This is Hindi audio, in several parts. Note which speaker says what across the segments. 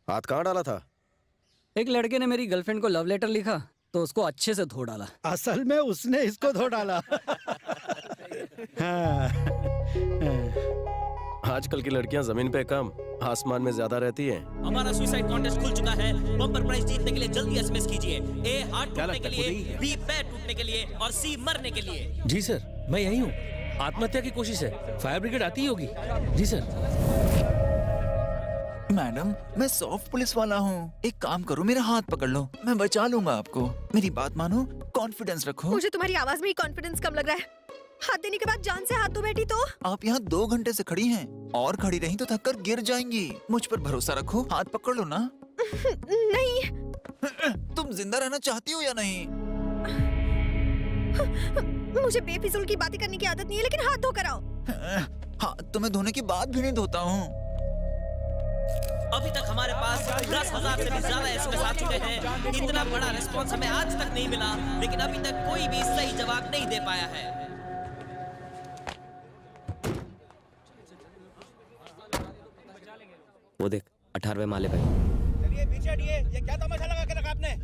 Speaker 1: हाथ कहाँ डाला था?
Speaker 2: एक लड़के ने मेरी गर्लफ्रेंड को लव लेटर लिखा तो उसको अच्छे से धो डाला।
Speaker 3: असल में उसने इसको धो डाला। हाँ।
Speaker 1: आजकल की लड़कियां जमीन पे कम आसमान में ज्यादा रहती हैं।
Speaker 4: हमारा सुसाइड कॉन्टेस्ट खुल चुका है। बम्पर प्राइज जीतने के लिए जल्दी एसएमएस कीजिए। ए हार्ट टूटने के लिए, बी पैर टूटने के लिए और सी मरने के लिए।
Speaker 5: जी सर, मैं यही हूँ। आत्महत्या की कोशिश है, फायर ब्रिगेड आती ही होगी। जी सर।
Speaker 6: मैडम, मैं सॉफ्ट पुलिस वाला हूँ। एक काम करो, मेरा हाथ पकड़ लो, मैं बचा लूंगा आपको। मेरी बात मानो, कॉन्फिडेंस रखो।
Speaker 7: मुझे तुम्हारी आवाज में ही कॉन्फिडेंस कम लग रहा है। हाथ देने के बाद जान से हाथ तो बैठी तो।
Speaker 6: आप यहाँ 2 घंटे से खड़ी हैं और खड़ी रही तो थककर गिर जाएंगी। मुझ पर भरोसा रखो, हाथ पकड़ लो ना।
Speaker 7: नहीं।
Speaker 6: तुम जिंदा रहना चाहती हो या नहीं?
Speaker 7: मुझे बेफिजूल की बातें करने की आदत नहीं है, लेकिन हाथ धो कर आओ।
Speaker 6: हाथ तो मैं धोने के बाद भी नहीं धोता हूँ।
Speaker 4: अभी तक हमारे पास 10,000 से भी ज्यादा एसएमएस आ चुके हैं। इतना बड़ा रिस्पांस हमें आज तक नहीं मिला, लेकिन अभी तक कोई भी सही जवाब नहीं दे पाया है।
Speaker 8: वो देख 18वें माले पे।
Speaker 9: चलिए पीछे हटिए, ये क्या तमाशा लगा के रखा आपने?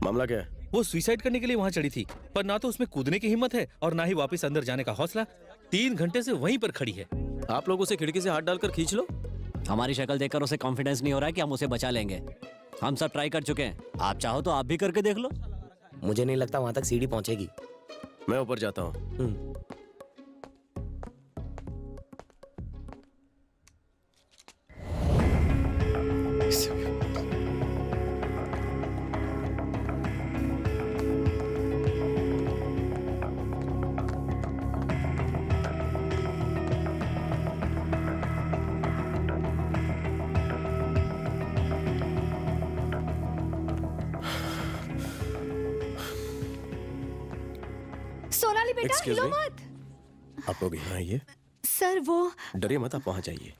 Speaker 1: मामला क्या है?
Speaker 5: वो सुसाइड करने के लिए वहाँ चढ़ी थी, पर ना तो उसमें कूदने की हिम्मत है और ना ही वापस अंदर जाने का हौसला। 3 घंटे से वहीं पर खड़ी है।
Speaker 1: आप लोग उसे खिड़की से हाथ डालकर खींच लो।
Speaker 2: हमारी शक्ल देखकर उसे कॉन्फिडेंस नहीं हो रहा है कि हम उसे बचा लेंगे। हम सब ट्राई कर चुके हैं, आप चाहो तो आप भी करके देख लो।
Speaker 8: मुझे नहीं लगता वहां तक सीढ़ी पहुंचेगी।
Speaker 1: मैं ऊपर जाता हूँ।
Speaker 7: सोनाली बेटा,
Speaker 1: Excuse
Speaker 7: हिलो
Speaker 1: me?
Speaker 7: मत।
Speaker 1: आप लोग यहाँ आइए।
Speaker 7: सर वो
Speaker 1: डरिए मत, आप वहाँ जाइए।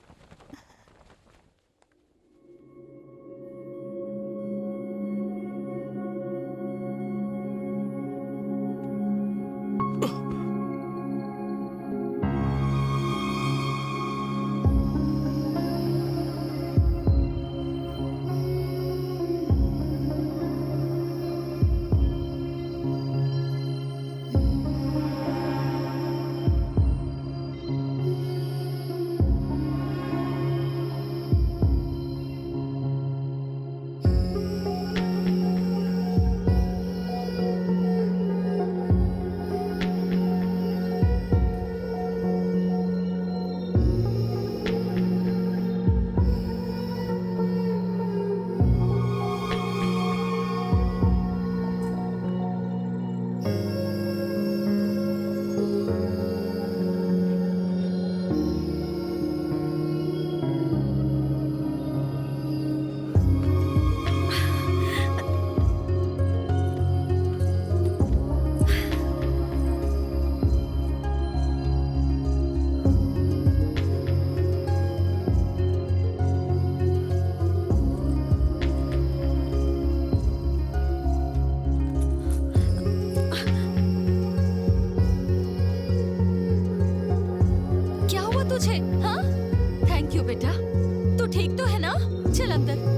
Speaker 7: क्या हुआ तुझे? हाँ, थैंक यू बेटा। तू ठीक तो है ना? चल अंदर।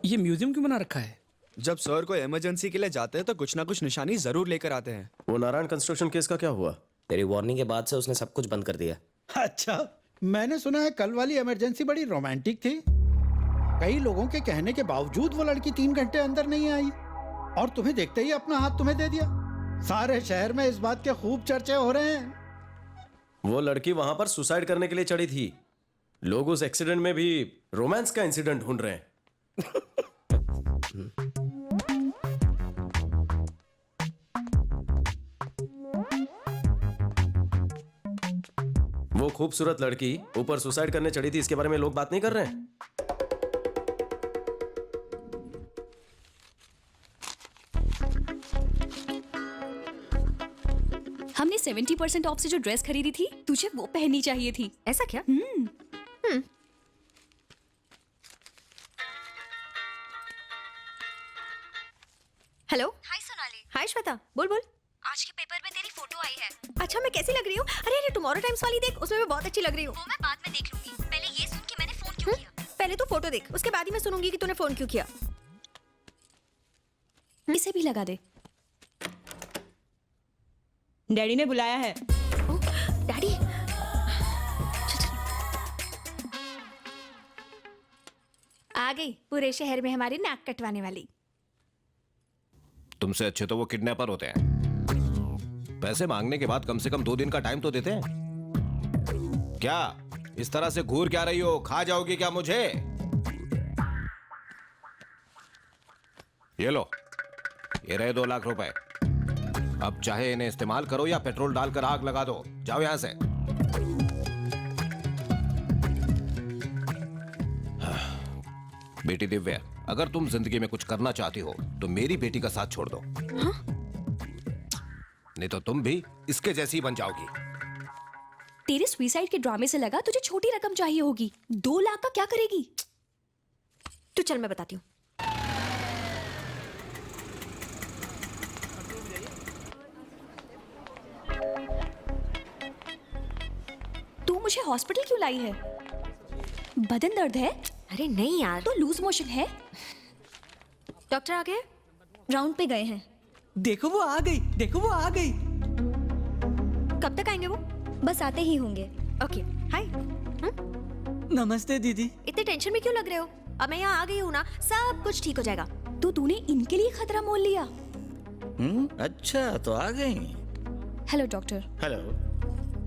Speaker 5: ये म्यूजियम क्यों बना रखा है?
Speaker 10: जब सर को इमरजेंसी के लिए जाते हैं तो कुछ ना कुछ निशानी जरूर लेकर आते हैं।
Speaker 1: वो नारायण कंस्ट्रक्शन केस का क्या हुआ?
Speaker 8: तेरी वार्निंग के बाद से उसने सब कुछ बंद कर दिया।
Speaker 3: अच्छा, मैंने सुना है कल वाली इमरजेंसी बड़ी रोमांटिक थी। कई लोगों के कहने के बावजूद वो लड़की 3 घंटे अंदर नहीं आई और तुम्हें देखते ही अपना हाथ तुम्हें दे दिया। सारे शहर में इस बात के खूब चर्चे हो रहे हैं।
Speaker 1: वो लड़की वहां पर सुसाइड करने के लिए चढ़ी थी। लोग उस एक्सीडेंट में भी रोमांस का इंसिडेंट ढूंढ रहे हैं। वो खूबसूरत लड़की ऊपर सुसाइड करने चढ़ी थी, इसके बारे में लोग बात नहीं कर रहे हैं?
Speaker 7: हमने 70% ऑफ से जो ड्रेस खरीदी थी तुझे वो पहननी चाहिए थी।
Speaker 11: ऐसा क्या? हेलो।
Speaker 12: हाय सोनाली।
Speaker 11: हाय श्वेता, बोल बोल।
Speaker 12: आज के पेपर में तेरी फोटो आई है।
Speaker 11: अच्छा, मैं कैसी लग रही हूँ? अरे अरे, टुमारो टाइम्स वाली देख, उसमें मैं बहुत अच्छी लग रही हूँ।
Speaker 12: वो मैं बाद में देख लूंगी, पहले ये सुन के मैंने फोन क्यों किया।
Speaker 11: पहले तू फोटो देख, उसके बाद ही मैं सुनूंगी कि तूने फोन क्यों किया।
Speaker 7: इसे भी लगा दे।
Speaker 11: डैडी ने बुलाया है। डैडी। आ गई पूरे शहर में हमारी नाक कटवाने वाली।
Speaker 13: तुमसे अच्छे तो वो किडनैपर होते हैं। पैसे मांगने के बाद कम से कम 2 दिन का टाइम तो देते हैं। क्या इस तरह से घूर क्या रही हो? खा जाओगी क्या मुझे? ये लो, ये रहे 2 लाख रुपए। अब चाहे इन्हें इस्तेमाल करो या पेट्रोल डालकर आग लगा दो। जाओ यहां से। बेटी दिव्या, अगर तुम जिंदगी में कुछ करना चाहती हो तो मेरी बेटी का साथ छोड़ दो। नहीं तो तुम भी इसके जैसी बन जाओगी।
Speaker 7: तेरे सुसाइड के ड्रामे से लगा तुझे छोटी रकम चाहिए होगी। 2 लाख का क्या करेगी?
Speaker 11: तू चल, मैं बताती हूँ।
Speaker 7: तू मुझे हॉस्पिटल क्यों लाई है? बदन दर्द है?
Speaker 11: अरे नहीं यार।
Speaker 7: तो लूज मोशन है?
Speaker 11: डॉक्टर आ गए?
Speaker 7: राउंड पे गए हैं।
Speaker 9: देखो वो आ गई, देखो वो आ गई।
Speaker 11: कब तक आएंगे वो?
Speaker 7: बस आते ही होंगे।
Speaker 11: ओके, हाय।
Speaker 9: नमस्ते दीदी।
Speaker 11: इतने टेंशन में क्यों लग रहे हो? अब मैं यहाँ आ गई हूँ ना, सब कुछ ठीक हो जाएगा।
Speaker 7: तो तूने इनके लिए खतरा मोल लिया।
Speaker 9: अच्छा तो आ गई।
Speaker 7: Hello doctor.
Speaker 9: हेलो,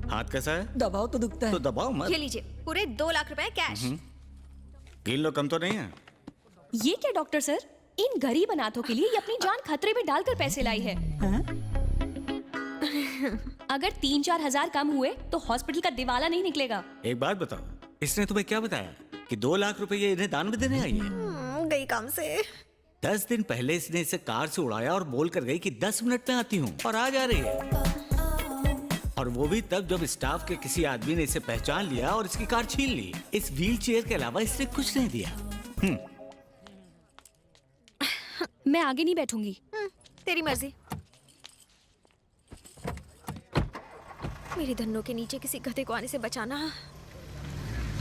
Speaker 9: हाथ कैसा है? दबाओ तो दुखता है। तो दबाओ मत।
Speaker 11: ये लीजिए, पूरे 2 लाख रुपए कैश।
Speaker 9: गिन लो, कम तो नहीं है।
Speaker 7: ये क्या डॉक्टर सर, इन गरीब अनाथों के लिए ये अपनी जान खतरे में डालकर पैसे लाई है। अगर 3-4 हजार कम हुए तो हॉस्पिटल का दिवाला नहीं निकलेगा।
Speaker 9: एक बात बताओ, इसने तुम्हें क्या बताया कि 2 लाख रुपए ये इन्हें दान में देने आई है?
Speaker 11: गई काम से।
Speaker 9: 10 दिन पहले इसने इसे कार से उड़ाया और बोल कर गई कि 10 मिनट में आती हूँ, और आज आ रही है। और वो भी तब जब स्टाफ के किसी आदमी ने इसे पहचान लिया और इसकी कार छीन ली। इस व्हील चेयर के अलावा इसने कुछ नहीं दिया।
Speaker 7: मैं आगे नहीं बैठूंगी।
Speaker 11: तेरी मर्जी। मेरी धन्नों के नीचे किसी गधे को आने से बचाना।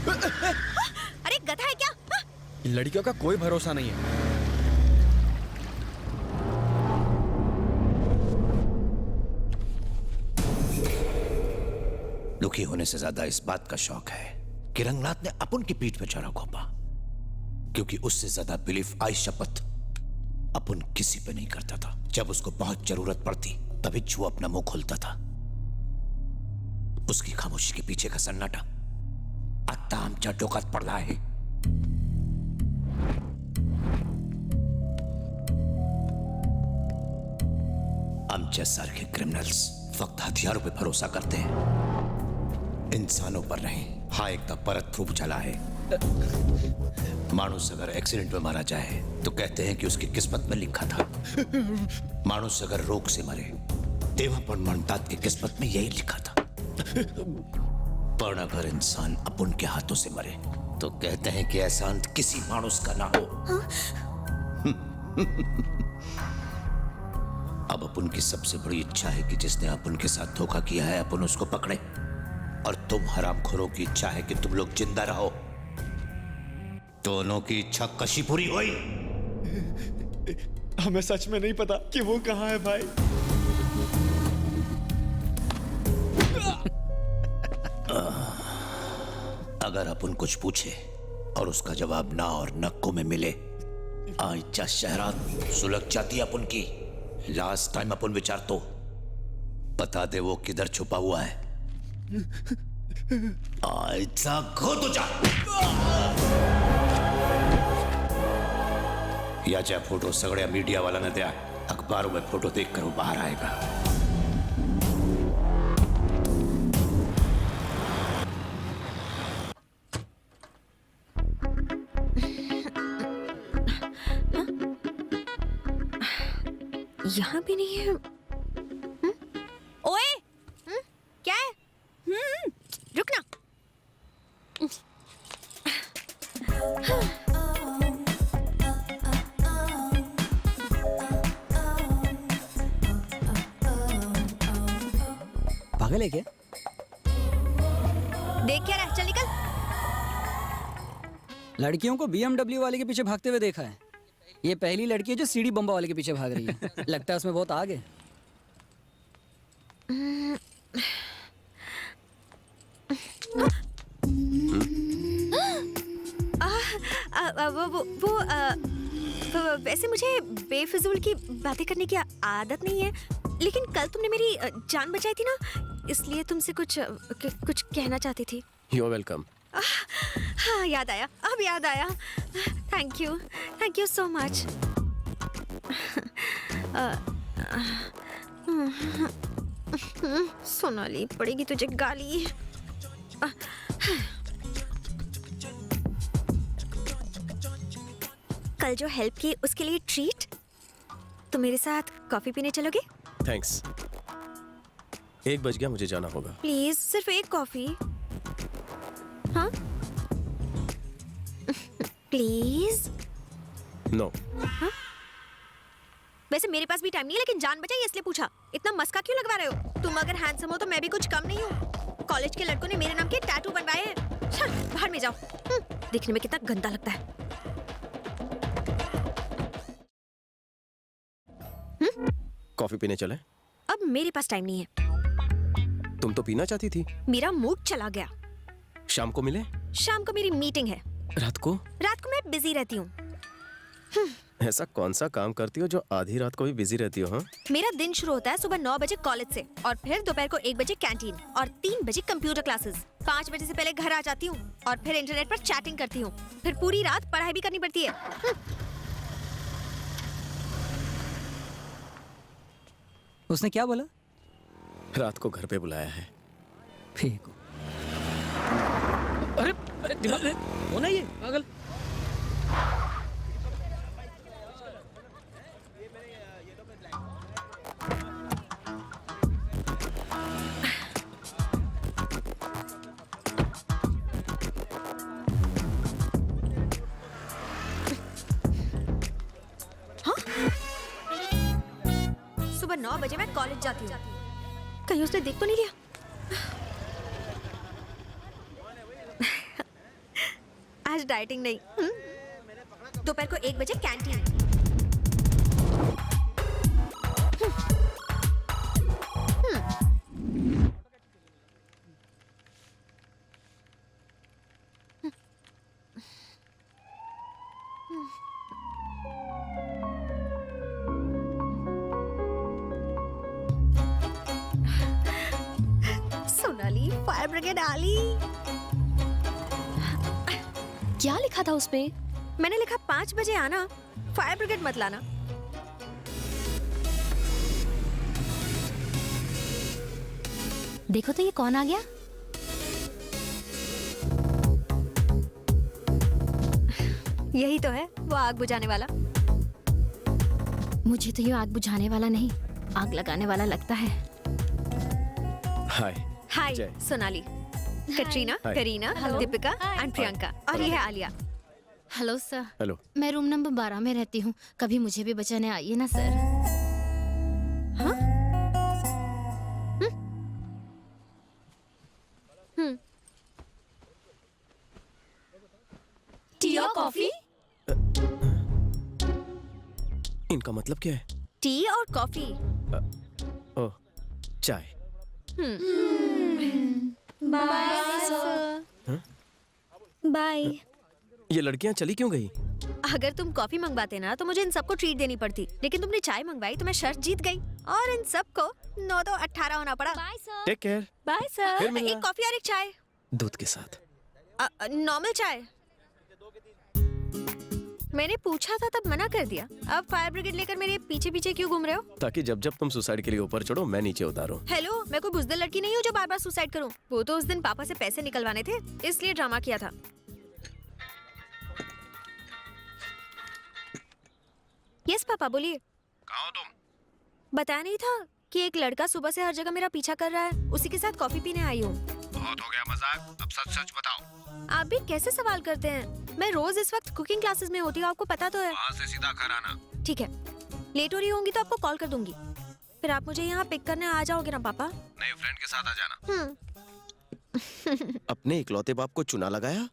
Speaker 11: अरे गधा है क्या?
Speaker 10: लड़कियों का कोई भरोसा नहीं है।
Speaker 13: दुखी होने से ज्यादा इस बात का शौक है कि रंगनाथ ने अपन की पीठ पे चढ़ा घोपा, क्योंकि उससे ज्यादा बिलीफ आई शपथ अपन किसी पे नहीं करता था। जब उसको बहुत जरूरत पड़ती तभी छू अपना मुंह खोलता था। उसकी खामोशी के पीछे का सन्नाटा आता आमच्या डोक्यात पडला आहे। आमच्या सारखे क्रिमिनल्स फक्त हथियारों पे भरोसा करते हैं, इंसानों पर नहीं। हा एकदा परत प्रूफ झाला आहे। माणूस अगर एक्सीडेंट में मारा जाए तो कहते हैं कि उसकी किस्मत में लिखा था। माणूस अगर रोग से मरे तेव्हा पण म्हणतात की किस्मत में यही लिखा था। पर अगर इंसान अपन के हाथों से मरे तो कहते हैं कि ऐसा अंत किसी माणूस का ना हो। अब अपन की सबसे बड़ी इच्छा है कि जिसने अपन के साथ धोखा किया है अपन उसको पकड़े, और तुम हरामखोरों की इच्छा है कि तुम लोग जिंदा रहो। दोनों की इच्छा कशी पूरी हुई?
Speaker 10: हमें सच में नहीं पता कि वो कहाँ है भाई।
Speaker 13: अगर अपन कुछ पूछे और उसका जवाब ना और नक्कों में मिले, आजच्या शहरात सुलग जाती अपन की। लास्ट टाइम अपन विचार तो बता दे वो किधर छुपा हुआ है। आजचा खो तुझा। याच्या फोटो सगळ्या मीडियावाल्यांना द्या। अखबारों में फोटो देखकर वो बाहर आएगा।
Speaker 11: यहाँ भी नहीं है। ओए, क्या है? रुकना।
Speaker 2: पागल है क्या?
Speaker 11: देख क्या रहा, चल निकल।
Speaker 2: लड़कियों को BMW वाले के पीछे भागते हुए देखा है। ये पहली लड़की है जो सीडी बम्बा वाले के पीछे भाग रही है। लगता है उसमें बहुत आग है।
Speaker 11: वैसे मुझे बेफिजूल की बातें करने की आदत नहीं है, लेकिन कल तुमने मेरी जान बचाई थी ना, इसलिए तुमसे कुछ कहना चाहती थी।
Speaker 1: You are welcome.
Speaker 11: हाँ, याद आया, अब याद आया। Thank you so much. Sonali, पड़ेगी तुझे गाली। कल जो हेल्प की उसके लिए ट्रीट। तुम मेरे साथ कॉफी पीने चलोगे?
Speaker 1: थैंक्स। 1 बज गया, मुझे जाना होगा।
Speaker 11: प्लीज, सिर्फ एक कॉफी। हाँ प्लीज।
Speaker 1: नो।
Speaker 11: हाँ? वैसे मेरे पास भी टाइम नहीं है, लेकिन जान बचाई इसलिए पूछा। इतना मस्का क्यों लगवा रहे हो? तुम अगर हैंडसम हो तो मैं भी कुछ कम नहीं हूँ। कॉलेज के लड़कों ने मेरे नाम के टैटू बनवाए हैं। चल बाहर में जाओ। दिखने में कितना गंदा लगता है।
Speaker 1: कॉफी पीने चले?
Speaker 11: अब मेरे पास टाइम नहीं है।
Speaker 1: तुम तो पीना चाहती थी।
Speaker 11: मेरा मूड चला गया।
Speaker 1: शाम को मिले?
Speaker 11: शाम को मेरी मीटिंग है।
Speaker 1: रात को
Speaker 11: मैं बिजी रहती हूँ।
Speaker 1: ऐसा कौन सा काम करती हो जो आधी रात को भी बिजी रहती हो? हाँ,
Speaker 11: मेरा दिन शुरू होता है सुबह 9 बजे कॉलेज से, और फिर दोपहर को 1 बजे कैंटीन, और 3 बजे कंप्यूटर क्लासेस। 5 बजे से पहले घर आ जाती हूँ, और फिर इंटरनेट पर चैटिंग करती हूँ। फिर पूरी रात पढ़ाई भी करनी पड़ती है।
Speaker 2: उसने क्या बोला?
Speaker 1: रात को घर पे बुलाया है।
Speaker 2: फेंको। अरे अरे दिमाग होना ये पागल।
Speaker 11: सुबह 9 बजे मैं कॉलेज जाती हूँ। कहीं उसने देख तो नहीं लिया? आज डाइटिंग नहीं। दोपहर को 1 बजे कैंटीन। सोनाली, फायर ब्रिगेड आली।
Speaker 7: क्या लिखा था उसमें?
Speaker 11: मैंने लिखा 5 बजे आना, फायर ब्रिगेड मत लाना।
Speaker 7: देखो तो ये कौन आ गया?
Speaker 11: यही तो है वो आग बुझाने वाला।
Speaker 7: मुझे तो ये आग बुझाने वाला नहीं, आग लगाने वाला लगता है।
Speaker 1: Hi.
Speaker 11: Hi
Speaker 1: Jai.
Speaker 11: Sonali, Katrina,
Speaker 1: hi.
Speaker 11: Kareena, Deepika and Priyanka, और ये है आलिया।
Speaker 7: Hello sir.
Speaker 1: हेलो।
Speaker 7: मैं रूम नंबर 12 में रहती हूँ, कभी मुझे भी बचाने आइए ना सर।
Speaker 11: हाँ?
Speaker 7: टी और कॉफी?
Speaker 1: इनका मतलब क्या है?
Speaker 11: टी और कॉफी।
Speaker 1: ओह, चाय।
Speaker 11: Bye sir. बाय।
Speaker 1: ये लड़कियां चली क्यों गई?
Speaker 11: अगर तुम कॉफी मंगवाते ना तो मुझे इन सबको ट्रीट देनी पड़ती, लेकिन तुमने चाय मंगवाई तो मैं शर्त जीत गई, और इन सबको 9 तो 18 होना पड़ा।
Speaker 7: Bye sir.
Speaker 1: Take care.
Speaker 11: Bye sir.
Speaker 1: फिर मिलना।
Speaker 11: एक कॉफी और एक चाय।
Speaker 1: दूध के साथ।
Speaker 11: नॉर्मल चाय। मैंने पूछा था तब मना कर दिया। अब फायर ब्रिगेड लेकर मेरे पीछे पीछे क्यों घूम रहे हो?
Speaker 1: ताकि जब जब तुम सुसाइड के लिए ऊपर चढ़ो मैं नीचे उतारूं।
Speaker 11: हेलो, मैं कोई बुज़दिल लड़की नहीं हूँ जो बार बार सुसाइड करूँ। वो तो उस दिन पापा से पैसे निकलवाने थे, इसलिए ड्रामा किया था। यस पापा, बोलिए।
Speaker 13: कहाँ हो तुम?
Speaker 11: बताया नहीं था कि एक लड़का सुबह से हर जगह मेरा पीछा कर रहा है। उसी के साथ कॉफी पीने आई हूँ।
Speaker 13: बहुत हो गया मजाक, अब सच सच बताओ।
Speaker 11: आप भी कैसे सवाल करते हैं? मैं रोज इस वक्त कुकिंग क्लासेस में होती हूँ, आपको पता तो है।
Speaker 13: वहाँ से सीधा घर आना।
Speaker 11: ठीक है, लेट हो रही होंगी तो आपको कॉल कर दूंगी। फिर आप मुझे यहाँ पिक करने आ जाओगे ना पापा?
Speaker 13: नए फ्रेंड के साथ आ जाना।
Speaker 1: अपने इकलौते बाप को चुना लगाया।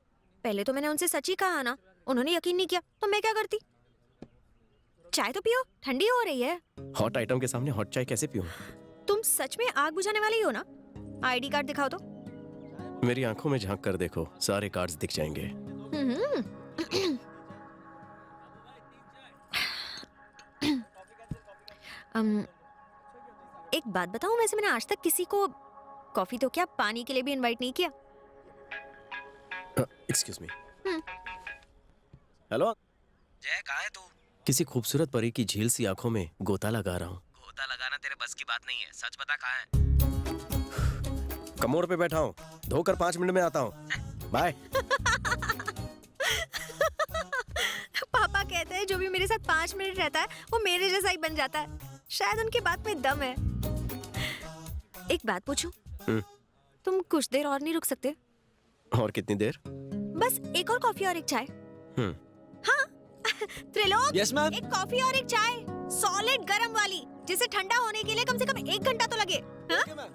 Speaker 11: पहले तो मैंने उनसे सच ही कहा ना, उन्होंने यकीन नहीं किया तो मैं क्या करती। चाय तो पियो, ठंडी हो रही है।
Speaker 1: हॉट आइटम के सामने हॉट चाय कैसे पीऊं?
Speaker 11: तुम सच में आग बुझाने वाले ही हो ना? आईडी कार्ड दिखाओ तो।
Speaker 1: मेरी आंखों में झांक कर देखो, सारे कार्ड्स दिख जाएंगे।
Speaker 11: एक बात बताऊं, वैसे मैंने आज तक किसी को कॉफी तो क्या पानी के लिए भी इनवाइट नहीं किया।
Speaker 1: Excuse me. हेलो
Speaker 8: जय, कहाँ है तू?
Speaker 1: किसी खूबसूरत परी की झील सी आंखों में गोता लगा रहा हूँ।
Speaker 8: गोता लगाना तेरे बस की बात नहीं है, सच बता कहाँ है?
Speaker 1: कमोड पे बैठा हूँ, धोकर 5 मिनट में आता हूँ। बाय।
Speaker 11: पापा कहते हैं जो भी मेरे साथ 5 मिनट रहता है वो मेरे जैसा ही बन जाता है। शायद उनकी बात में दम है। एक बात पूछूं? तुम कुछ देर और नहीं रुक सकते?
Speaker 1: और कितनी देर?
Speaker 11: बस एक और कॉफी और एक चाय। हाँ त्रिलोक,
Speaker 10: यस मैम।
Speaker 11: एक कॉफी और एक चाय, सॉलिड गरम वाली, जिसे ठंडा होने के लिए कम से कम 1 घंटा तो लगे। हाँ?